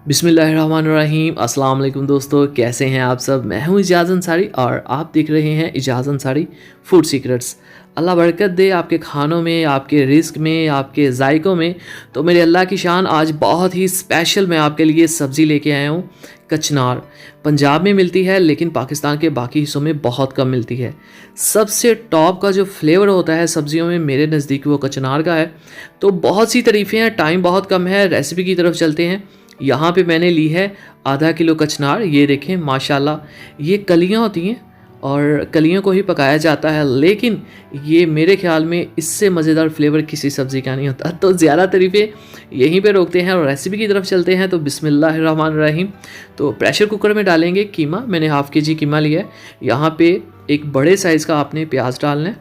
बिस्मिल्लाहिर्रहमानिर्रहीम। अस्सलाम वालेकुम दोस्तों, कैसे हैं आप सब। मैं हूं इजाज़ अंसारी और आप देख रहे हैं इजाज़ अंसारी फूड सीक्रेट्स। अल्लाह बरकत दे आपके खानों में, आपके रिस्क में, आपके जायकों में। तो मेरे अल्लाह की शान, आज बहुत ही स्पेशल मैं आपके लिए सब्ज़ी लेके आया हूँ। कचनार पंजाब में मिलती है लेकिन पाकिस्तान के बाकी हिस्सों में बहुत कम मिलती है। सबसे टॉप का जो फ्लेवर होता है सब्जियों में मेरे नज़दीक वो कचनार का है। तो बहुत सी तारीफ़ें हैं, टाइम बहुत कम है, रेसिपी की तरफ चलते हैं। यहाँ पे मैंने ली है आधा किलो कचनार। ये देखें माशाल्लाह, ये कलियाँ होती हैं और कलियों को ही पकाया जाता है, लेकिन ये मेरे ख्याल में इससे मज़ेदार फ्लेवर किसी सब्ज़ी का नहीं होता। तो ज़्यादा तारीफ़ें यहीं पे रोकते हैं और रेसिपी की तरफ चलते हैं। तो बिस्मिल्लाहिर्रहमानिर्रहीम। तो प्रेशर कुकर में डालेंगे कीमा। मैंने हाफ़ के जी कीमा लिया है। यहाँ पे एक बड़े साइज़ का आपने प्याज डालना है।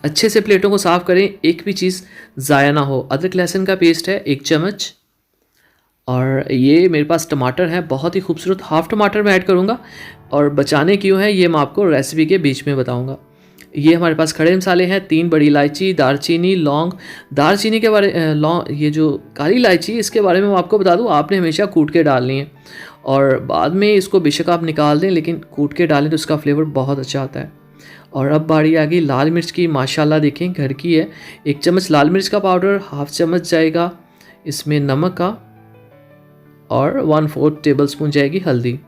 अच्छे से प्लेटों को साफ़ करें, एक भी चीज़ ज़ाया ना हो। अदरक लहसुन का पेस्ट है 1 चम्मच। और ये मेरे पास टमाटर है, बहुत ही खूबसूरत हाफ़ टमाटर मैं ऐड करूँगा। और बचाने क्यों है ये मैं आपको रेसिपी के बीच में बताऊँगा। ये हमारे पास खड़े मसाले हैं, 3 बड़ी इलायची, दालचीनी, लौंग। दालचीनी के बारे लौंग, ये जो काली इलायची इसके बारे में मैं आपको बता दूँ, आपने हमेशा कूट के डालनी है। और बाद में इसको बेशक आप निकाल दें, लेकिन कूट के डालें तो इसका फ्लेवर बहुत अच्छा आता है। और अब बारी आ गई लाल मिर्च की। माशाल्लाह देखें घर की है। 1 चम्मच लाल मिर्च का पाउडर, हाफ़ चम्मच जाएगा इसमें नमक का, और 1/4 टेबलस्पून जाएगी हल्दी।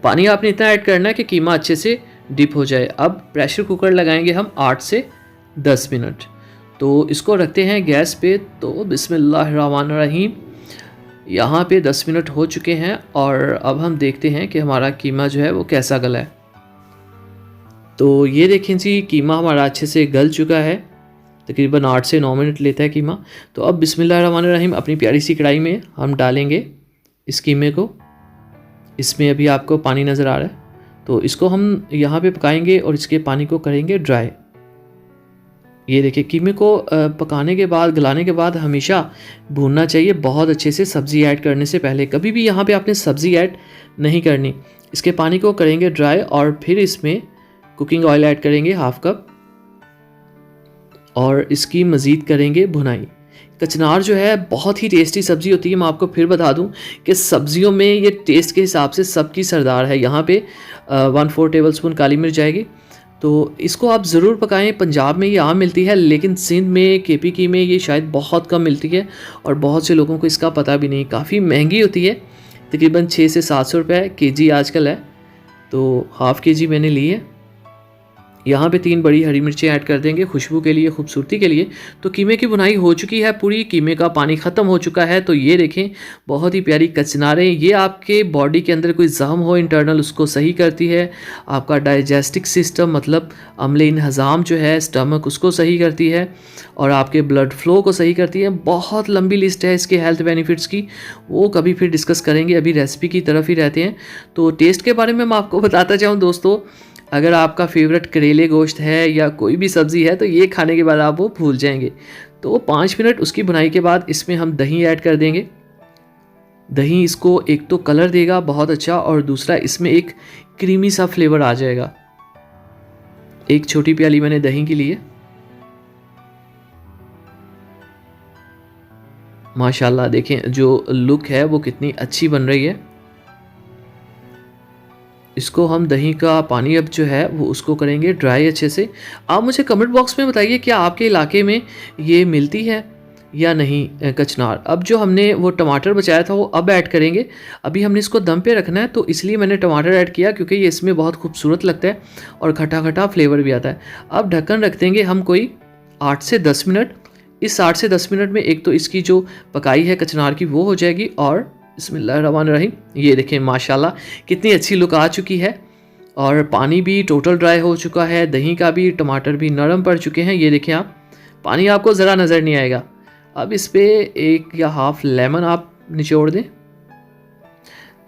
पानी आपने इतना ऐड करना है कि कीमा अच्छे से डिप हो जाए। अब प्रेशर कुकर लगाएंगे हम 8 से 10 मिनट। तो इसको रखते हैं गैस पे। तो बिस्मिल्लाहिर्रहमानिर्रहीम। यहाँ पे 10 मिनट हो चुके हैं और अब हम देखते हैं कि हमारा कीमा जो है वो कैसा गला है। तो ये देखें जी, कीमा हमारा अच्छे से गल चुका है। तकरीबन 8 से 9 मिनट लेता है कीमा। तो अब बिस्मिल्लाहिर्रहमानिर्रहीम अपनी प्यारी सी कढ़ाई में हम डालेंगे इस कीमे को। इसमें अभी आपको पानी नज़र आ रहा है, तो इसको हम यहाँ पे पकाएंगे और इसके पानी को करेंगे ड्राई। ये देखिए, कीमे को पकाने के बाद, गलाने के बाद हमेशा भूनना चाहिए बहुत अच्छे से। सब्ज़ी ऐड करने से पहले कभी भी यहाँ पे आपने सब्ज़ी ऐड नहीं करनी। इसके पानी को करेंगे ड्राई और फिर इसमें कुकिंग ऑयल ऐड करेंगे हाफ़ कप और इसकी मज़ीद करेंगे भुनाई। कचनार जो है बहुत ही टेस्टी सब्ज़ी होती है। मैं आपको फिर बता दूं कि सब्ज़ियों में ये टेस्ट के हिसाब से सबकी सरदार है। यहाँ पे 1/4 टेबलस्पून काली मिर्च जाएगी। तो इसको आप ज़रूर पकाएं। पंजाब में ये आम मिलती है, लेकिन सिंध में, KPK में ये शायद बहुत कम मिलती है और बहुत से लोगों को इसका पता भी नहीं। काफ़ी महंगी होती है, तकरीबन 600 से 700 रुपये केजी आजकल है। तो हाफ़ KG मैंने ली है। यहाँ पे 3 बड़ी हरी मिर्चें ऐड कर देंगे खुशबू के लिए, खूबसूरती के लिए। तो कीमे की बुनाई हो चुकी है पूरी, कीमे का पानी ख़त्म हो चुका है। तो ये देखें, बहुत ही प्यारी कचनारें। ये आपके बॉडी के अंदर कोई ज़ख्म हो इंटरनल, उसको सही करती है। आपका डाइजेस्टिक सिस्टम, मतलब अम्ल हज़ाम जो है, स्टमक, उसको सही करती है और आपके ब्लड फ्लो को सही करती है। बहुत लंबी लिस्ट है इसके हेल्थ बेनिफिट्स की, वो कभी फिर डिस्कस करेंगे। अभी रेसिपी की तरफ ही रहते हैं। तो टेस्ट के बारे में मैं आपको बताता चाहूँ दोस्तों, अगर आपका फेवरेट करेले गोश्त है या कोई भी सब्ज़ी है तो ये खाने के बाद आप वो भूल जाएंगे। तो 5 मिनट उसकी बुनाई के बाद इसमें हम दही ऐड कर देंगे। दही इसको एक तो कलर देगा बहुत अच्छा, और दूसरा इसमें एक क्रीमी सा फ्लेवर आ जाएगा। 1 छोटी प्याली मैंने दही की ली है। माशाल्लाह देखें जो लुक है वो कितनी अच्छी बन रही है। इसको हम दही का पानी अब जो है वो उसको करेंगे ड्राई अच्छे से। आप मुझे कमेंट बॉक्स में बताइए क्या आपके इलाके में ये मिलती है या नहीं कचनार। अब जो हमने वो टमाटर बचाया था वो अब ऐड करेंगे। अभी हमने इसको दम पे रखना है, तो इसलिए मैंने टमाटर ऐड किया क्योंकि ये इसमें बहुत खूबसूरत लगता है और खटा खटा फ्लेवर भी आता है। अब ढक्कन रख देंगे हम कोई 8 से 10 मिनट। इस 8 से 10 मिनट में एक तो इसकी जो पकाई है कचनार की वो हो जाएगी, और बिस्मिल्लाहिर्रहमानिर्रहीम, ये देखें माशाल्लाह कितनी अच्छी लुक आ चुकी है। और पानी भी टोटल ड्राई हो चुका है, दही का भी, टमाटर भी नरम पड़ चुके हैं। ये देखें आप, पानी आपको ज़रा नज़र नहीं आएगा। अब इस पर 1 या हाफ़ लेमन आप निचोड़ दें।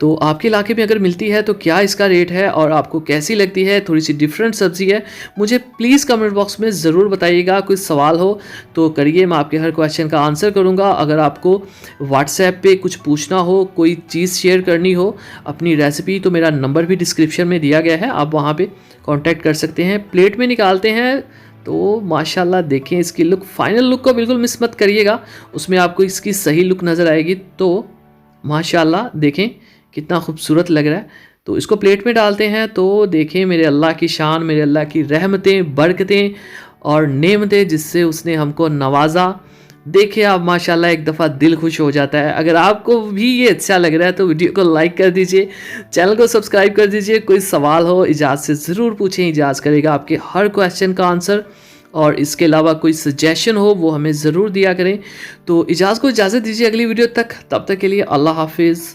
तो आपके इलाके में अगर मिलती है तो क्या इसका रेट है और आपको कैसी लगती है। थोड़ी सी डिफरेंट सब्ज़ी है, मुझे प्लीज़ कमेंट बॉक्स में ज़रूर बताइएगा। कोई सवाल हो तो करिए, मैं आपके हर क्वेश्चन का आंसर करूँगा। अगर आपको व्हाट्सएप पे कुछ पूछना हो, कोई चीज़ शेयर करनी हो, अपनी रेसिपी, तो मेरा नंबर भी डिस्क्रिप्शन में दिया गया है, आप वहाँ पर कॉन्टैक्ट कर सकते हैं। प्लेट में निकालते हैं तो माशाल्लाह देखें इसकी लुक, फाइनल लुक को बिल्कुल मिस मत करिएगा, उसमें आपको इसकी सही लुक नज़र आएगी। तो माशाल्लाह देखें कितना खूबसूरत लग रहा है। तो इसको प्लेट में डालते हैं। तो देखें मेरे अल्लाह की शान, मेरे अल्लाह की रहमतें, बरकतें और नेमतें जिससे उसने हमको नवाजा। देखिए आप माशाल्लाह एक दफ़ा दिल खुश हो जाता है। अगर आपको भी ये अच्छा लग रहा है तो वीडियो को लाइक कर दीजिए, चैनल को सब्सक्राइब कर दीजिए। कोई सवाल हो इजाज़ से ज़रूर पूछें, इजाज़ करेगा आपके हर क्वेश्चन का आंसर। और इसके अलावा कोई सजेशन हो वो हमें ज़रूर दिया करें। तो इजाज़ को इजाज़त दीजिए अगली वीडियो तक, तब तक के लिए अल्लाह हाफिज़।